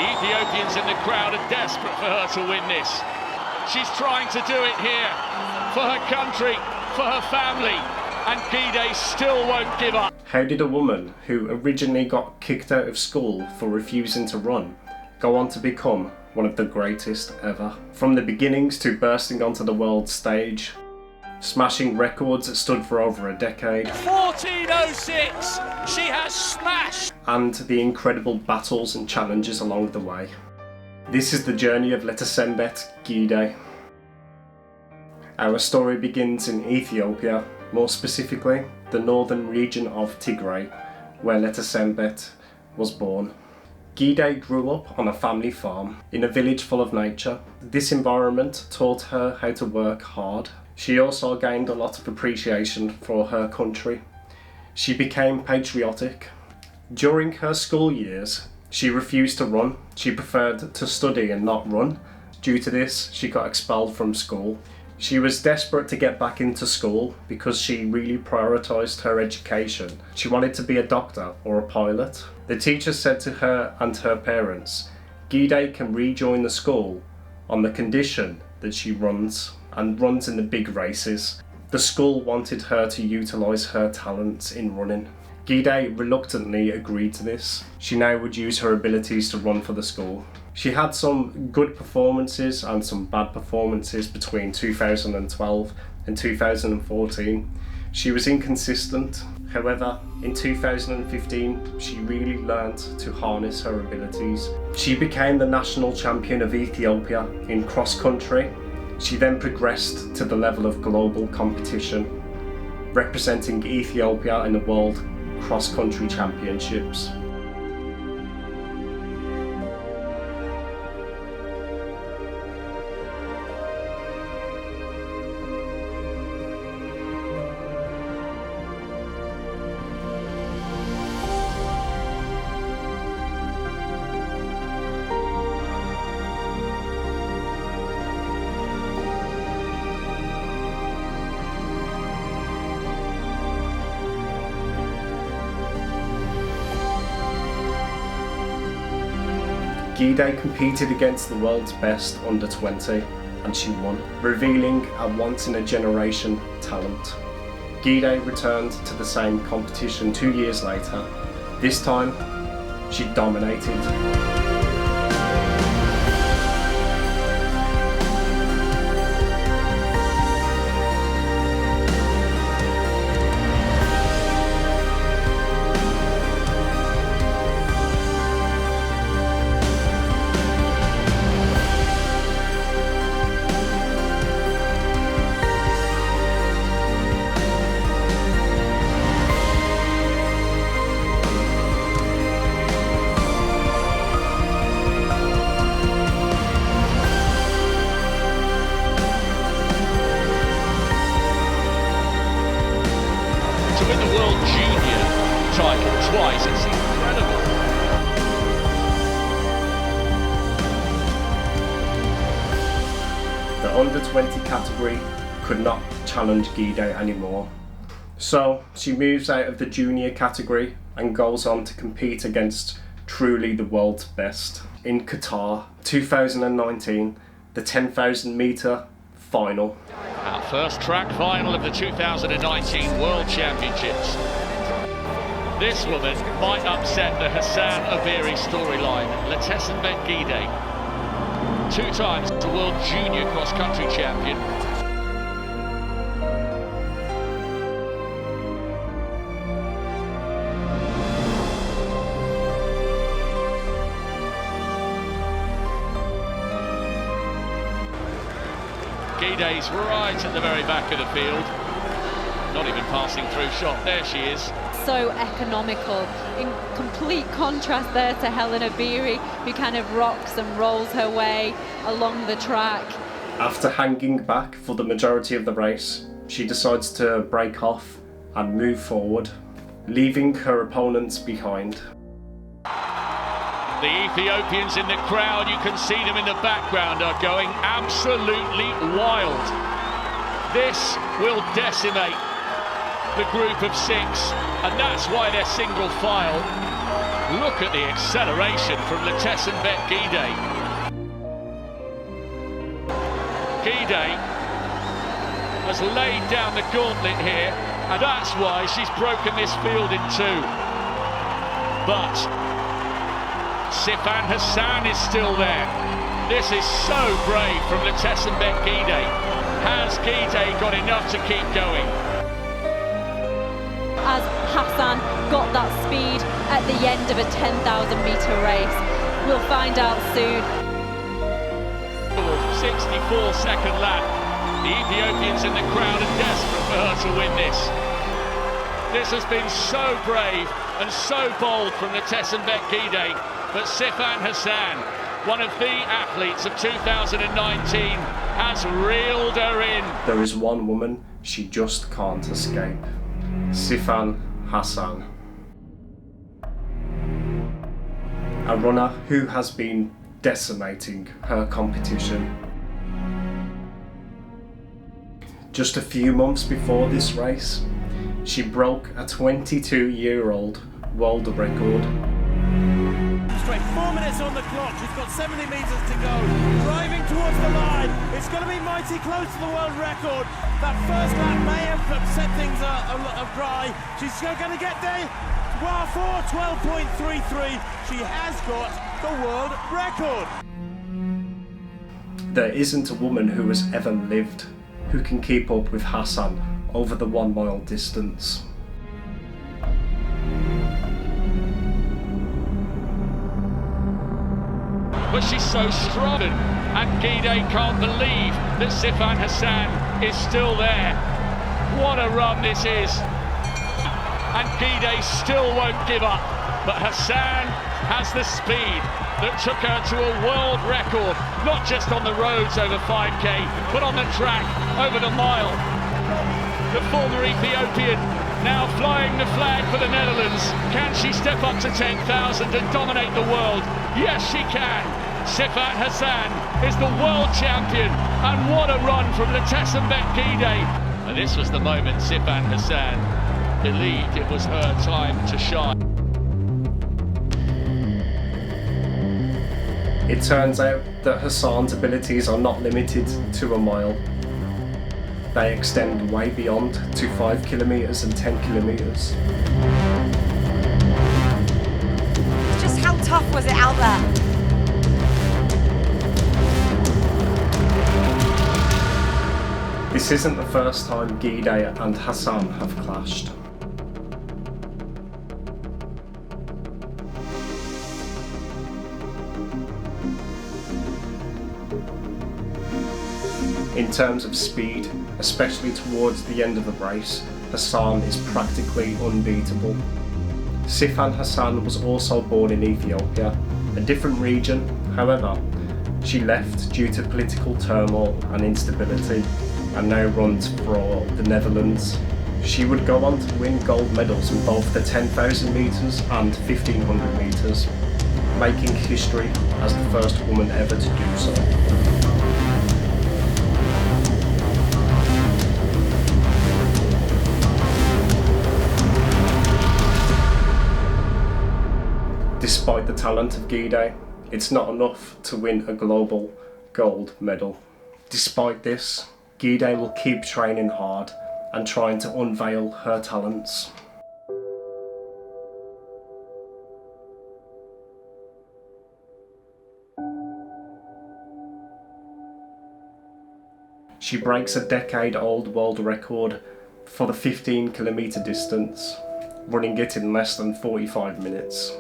The Ethiopians in the crowd are desperate for her to win this. She's trying to do it here for her country, for her family, and Gidey still won't give up. How did a woman who originally got kicked out of school for refusing to run go on to become one of the greatest ever? From the beginnings to bursting onto the world stage, smashing records that stood for over a decade, 14:06, she has smashed! And the incredible battles and challenges along the way. This is the journey of Letesenbet Gidey. Our story begins in Ethiopia, more specifically the northern region of Tigray, where Letesenbet was born. Gidey grew up on a family farm in a village full of nature. This environment taught her how to work hard. She also gained a lot of appreciation for her country. She became patriotic. During her school years, she refused to run. She preferred to study and not run. Due to this, she got expelled from school. She was desperate to get back into school because she really prioritised her education. She wanted to be a doctor or a pilot. The teacher said to her and her parents, Gidey can rejoin the school on the condition that she runs in the big races. The school wanted her to utilise her talents in running. Gidey reluctantly agreed to this. She now would use her abilities to run for the school. She had some good performances and some bad performances between 2012 and 2014. She was inconsistent. However, in 2015, she really learnt to harness her abilities. She became the national champion of Ethiopia in cross-country. She then progressed to the level of global competition, representing Ethiopia in the World Cross-Country Championships. Gidey competed against the world's best under 20 and she won, revealing a once-in-a-generation talent. Gidey returned to the same competition 2 years later. This time, she dominated. To win the World Junior title twice, it's incredible. The under-20 category could not challenge Gidey anymore. So she moves out of the junior category and goes on to compete against truly the world's best. In Qatar 2019, the 10,000 metre final. Our first track final of the 2019 World Championships. This woman might upset the Hassan Obiri storyline. Letesenbet Gidey, 2 times the World Junior cross-country champion. Gidey's right at the very back of the field. Not even passing through shot. There she is. So economical, in complete contrast there to Helen Obiri, who kind of rocks and rolls her way along the track. After hanging back for the majority of the race, she decides to break off and move forward, leaving her opponents behind. The Ethiopians in the crowd, you can see them in the background, are going absolutely wild. This will decimate the group of 6, and that's why they're single file. Look at the acceleration from Letesenbet Gidey. Gidey has laid down the gauntlet here, and that's why she's broken this field in two. But Sifan Hassan is still there. This is so brave from Letesenbet Gidey. Has Gidey got enough to keep going? As Hassan got that speed at the end of a 10,000 metre race. We'll find out soon. 64-second lap. The Ethiopians in the crowd are desperate for her to win this. This has been so brave and so bold from Letesenbet Gidey, but Sifan Hassan, one of the athletes of 2019, has reeled her in. There is one woman she just can't escape. Sifan Hassan. A runner who has been decimating her competition. Just a few months before this race, she broke a 22-year-old world record. Straight 4 minutes on the clock, she's got 70 metres to go, driving towards the line, it's going to be mighty close to the world record. That first lap may have set things dry, she's going to get there. Wow, 4:12.33, she has got the world record. There isn't a woman who has ever lived who can keep up with Hassan over the 1 mile distance. But she's so strong, and Gidey can't believe that Sifan Hassan is still there. What a run this is. And Gidey still won't give up, but Hassan has the speed that took her to a world record, not just on the roads over 5k, but on the track over the mile. The former Ethiopian now flying the flag for the Netherlands. Can she step up to 10,000 and dominate the world? Yes, she can. Sifan Hassan is the world champion, and what a run from Letesenbet Gidey. And this was the moment Sifan Hassan believed it was her time to shine. It turns out that Hassan's abilities are not limited to a mile. They extend way beyond to 5 kilometres and 10 kilometres. Just how tough was it out there? This isn't the first time Gidey and Hassan have clashed. In terms of speed, especially towards the end of the race, Hassan is practically unbeatable. Sifan Hassan was also born in Ethiopia, a different region. However, she left due to political turmoil and instability, and now runs for the Netherlands. She would go on to win gold medals in both the 10,000 metres and 1,500 metres, making history as the first woman ever to do so. Despite the talent of Gidey, it's not enough to win a global gold medal. Despite this, Gidey will keep training hard and trying to unveil her talents. She breaks a decade-old world record for the 15-kilometre distance, running it in less than 45 minutes.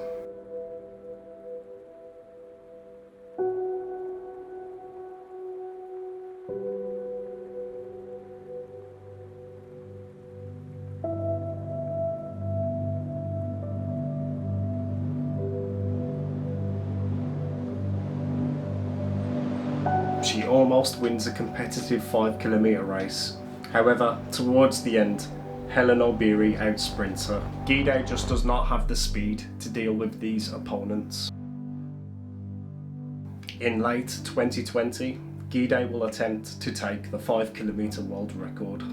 She almost wins a competitive 5-kilometre race. However, towards the end, Helen Obiri outsprints her. Gidey just does not have the speed to deal with these opponents. In late 2020, Gidey will attempt to take the 5-kilometre world record.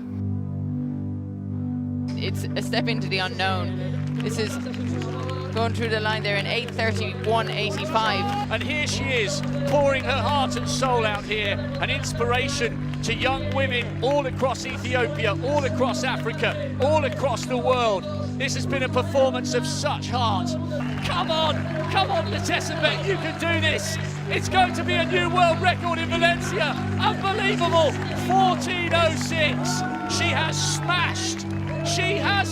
It's a step into the unknown. This is going through the line there in 8:31.85. And here she is, pouring her heart and soul out here, an inspiration to young women all across Ethiopia, all across Africa, all across the world. This has been a performance of such heart. Come on, Letesenbet, you can do this. It's going to be a new world record in Valencia. Unbelievable, 14:06. She has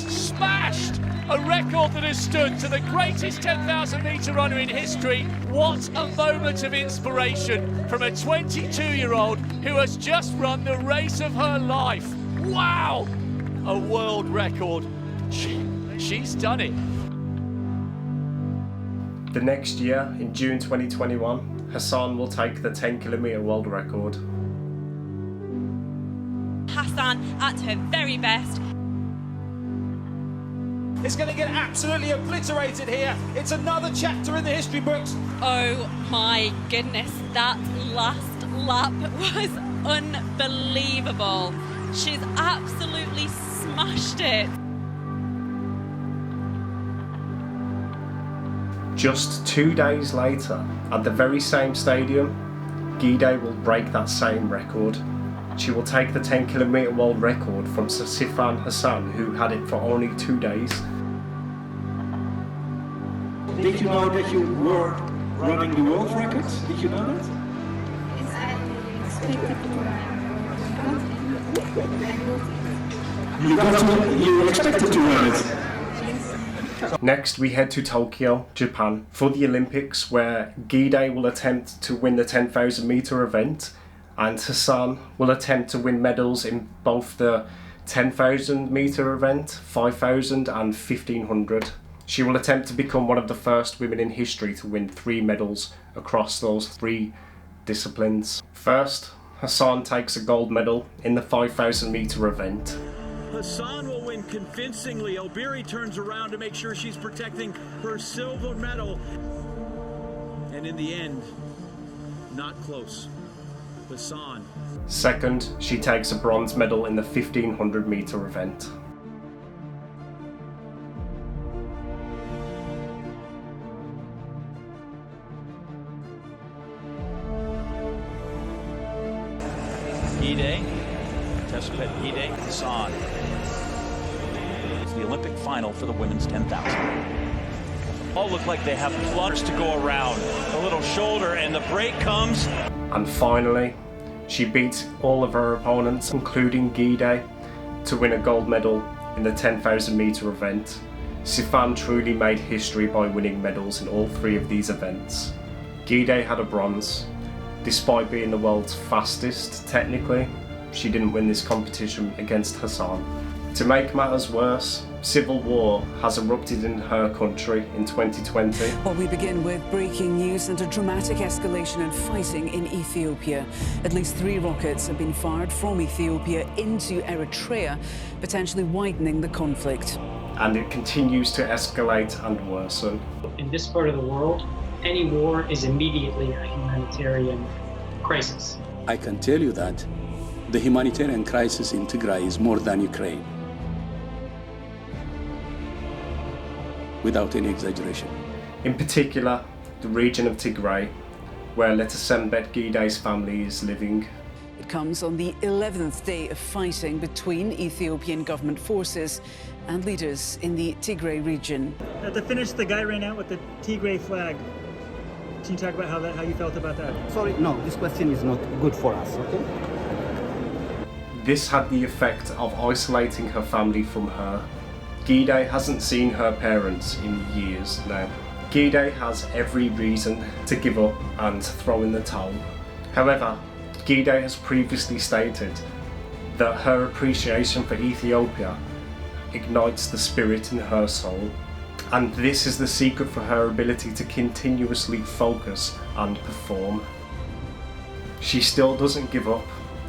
smashed a record that has stood to the greatest 10,000 metre runner in history. What a moment of inspiration from a 22-year-old who has just run the race of her life. Wow, a world record. She's done it. The next year, in June 2021, Hassan will take the 10-kilometre world record. Hassan at her very best. It's going to get absolutely obliterated here. It's another chapter in the history books. Oh my goodness, that last lap was unbelievable. She's absolutely smashed it. Just 2 days later, at the very same stadium, Gidey will break that same record. She will take the 10-kilometre world record from Sifan Hassan, who had it for only 2 days. Did you know that you were running the world records? Did you know that? Yes, I expected to run. You expected to run it. Next, we head to Tokyo, Japan, for the Olympics, where Gidey will attempt to win the 10,000 metre event, and Hassan will attempt to win medals in both the 10,000 metre event, 5,000 and 1,500. She will attempt to become one of the first women in history to win 3 medals across those 3 disciplines. First, Hassan takes a gold medal in the 5,000 metre event. Hassan will win convincingly. Obiri turns around to make sure she's protecting her silver medal. And in the end, not close. Hassan. Second, she takes a bronze medal in the 1,500 metre event. Gidey, Letesenbet Gidey, Hassan. It's the Olympic final for the women's 10,000. All look like they have plotters to go around. A little shoulder and the break comes. And finally, she beats all of her opponents, including Gidey, to win a gold medal in the 10,000 metre event. Sifan truly made history by winning medals in all 3 of these events. Gidey had a bronze. Despite being the world's fastest, technically, she didn't win this competition against Hassan. To make matters worse, civil war has erupted in her country in 2020. Well, we begin with breaking news and a dramatic escalation in fighting in Ethiopia. At least 3 rockets have been fired from Ethiopia into Eritrea, potentially widening the conflict. And it continues to escalate and worsen. In this part of the world, any war is immediately a humanitarian crisis. I can tell you that the humanitarian crisis in Tigray is more than Ukraine. Without any exaggeration. In particular, the region of Tigray, where Letesenbet Gidey's family is living. It comes on the 11th day of fighting between Ethiopian government forces and leaders in the Tigray region. At the finish, the guy ran out with the Tigray flag. Can you talk about how you felt about that? Sorry, no, this question is not good for us, okay? This had the effect of isolating her family from her. Gidey hasn't seen her parents in years now. Gidey has every reason to give up and throw in the towel. However, Gidey has previously stated that her appreciation for Ethiopia ignites the spirit in her soul, and this is the secret for her ability to continuously focus and perform. She still doesn't give up.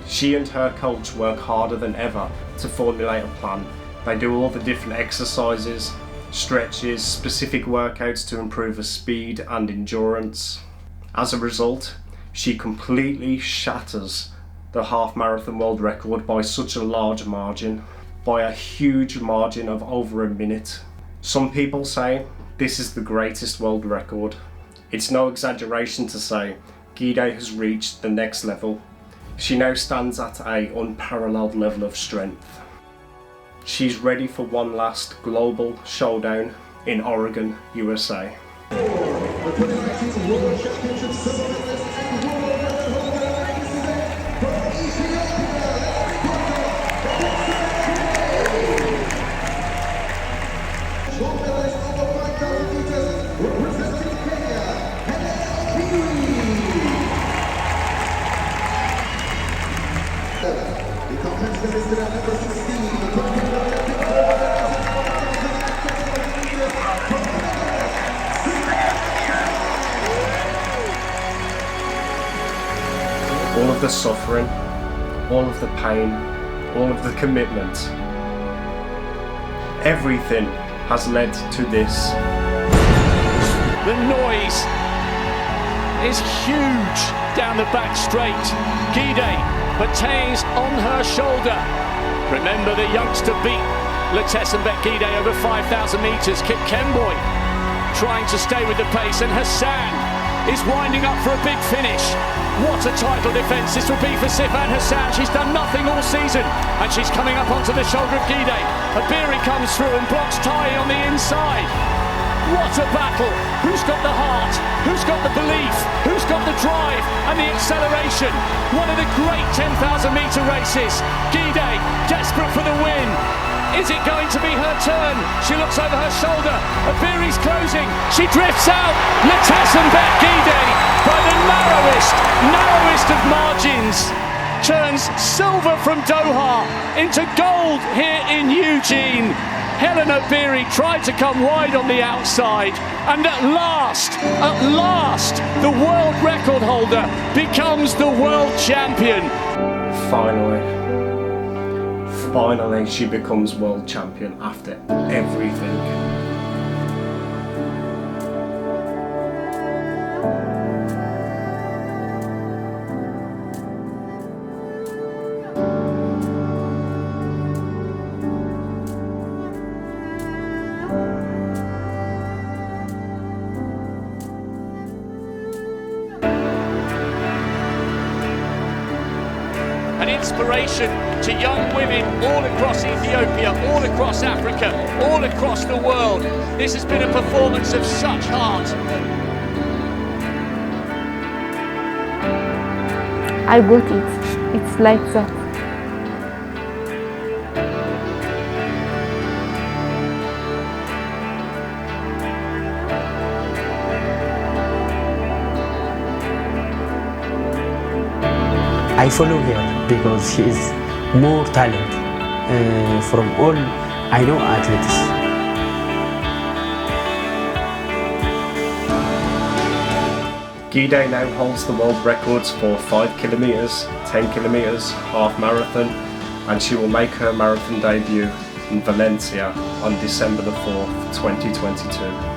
She and her coach work harder than ever to formulate a plan. They do all the different exercises, stretches, specific workouts to improve her speed and endurance. As a result, she completely shatters the half marathon world record by such a large margin, by a huge margin of over a minute. Some people say This is the greatest world record. It's no exaggeration to say Gidey has reached the next level. She now stands at an unparalleled level of strength. She's ready for one last global showdown in Oregon, USA. All of the suffering, all of the pain, all of the commitment, everything has led to this. The noise is huge down the back straight. Gidey, Bataille's on her shoulder. Remember, the youngster beat Letesenbet Gidey over 5,000 metres. Kip Kemboy trying to stay with the pace, and Hassan is winding up for a big finish. What a title defence this will be for Sifan Hassan. She's done nothing all season, and she's coming up onto the shoulder of Gidey. Obiri comes through and blocks Tai on the inside. What a battle! Who's got the heart? Who's got the belief? Who's got the drive and the acceleration? One of the great 10,000 metre races. Gidey, desperate for the win. Is it going to be her turn? She looks over her shoulder. Obiri's closing. She drifts out. Letesenbet Gidey, by the narrowest of margins, turns silver from Doha into gold here in Eugene. Helen Obiri tried to come wide on the outside, and at last, the world record holder becomes the world champion. Finally, she becomes world champion after everything. An inspiration to young women all across Ethiopia, all across Africa, all across the world. This has been a performance of such heart. I got it. It's like that. I follow her because she is more talent from all I know athletes. Gidey now holds the world records for 5 kilometres, 10 kilometres, half marathon, and she will make her marathon debut in Valencia on December the 4th, 2022.